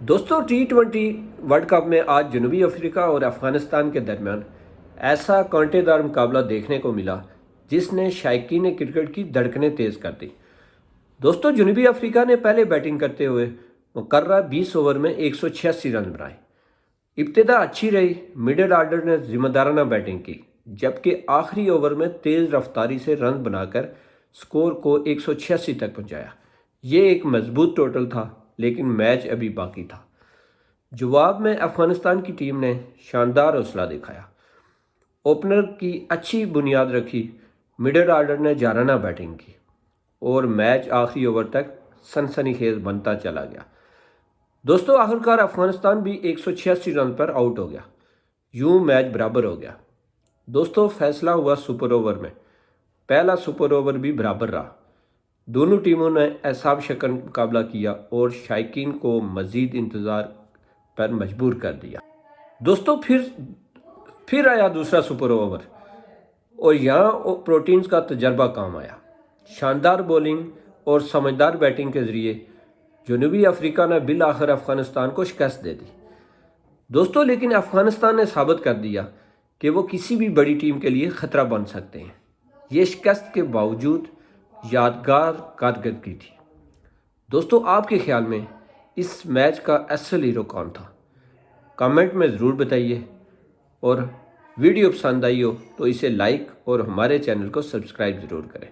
دوستو T20 world cup میں آج جنوبی افریقہ اور افغانستان کے درمیان ایسا کانٹے دار مقابلہ دیکھنے کو ملا جس نے شائقین کرکٹ کی دھڑکنیں تیز کر دی۔ دوستو جنوبی افریقہ نے پہلے بیٹنگ کرتے ہوئے مقررہ 20 اوور میں 186 رن بنائے۔ ابتدا اچھی رہی، مڈل آرڈر نے ذمہ دارانہ بیٹنگ کی، جبکہ آخری اوور میں تیز رفتاری سے رن بنا کر سکور کو 186 تک پہنچایا۔ یہ ایک مضبوط ٹوٹل تھا، لیکن میچ ابھی باقی تھا۔ جواب میں افغانستان کی ٹیم نے شاندار حوصلہ دکھایا، اوپنر کی اچھی بنیاد رکھی، مڈل آرڈر نے جارحانہ بیٹنگ کی اور میچ آخری اوور تک سنسنی خیز بنتا چلا گیا۔ دوستو آخرکار افغانستان بھی 186 رن پر آؤٹ ہو گیا، یوں میچ برابر ہو گیا۔ دوستو فیصلہ ہوا سپر اوور میں، پہلا سپر اوور بھی برابر رہا۔ دونوں ٹیموں نے اعصاب شکن مقابلہ کیا اور شائقین کو مزید انتظار پر مجبور کر دیا۔ دوستو پھر آیا دوسرا سپر اوور اور یہاں پروٹینز کا تجربہ کام آیا۔ شاندار بولنگ اور سمجھدار بیٹنگ کے ذریعے جنوبی افریقہ نے بالآخر افغانستان کو شکست دے دی۔ دوستو لیکن افغانستان نے ثابت کر دیا کہ وہ کسی بھی بڑی ٹیم کے لیے خطرہ بن سکتے ہیں۔ یہ شکست کے باوجود یادگار کارکردگی تھی۔ دوستو آپ کے خیال میں اس میچ کا اصل ہیرو کون تھا؟ کامنٹ میں ضرور بتائیے، اور ویڈیو پسند آئی ہو تو اسے لائک اور ہمارے چینل کو سبسکرائب ضرور کریں۔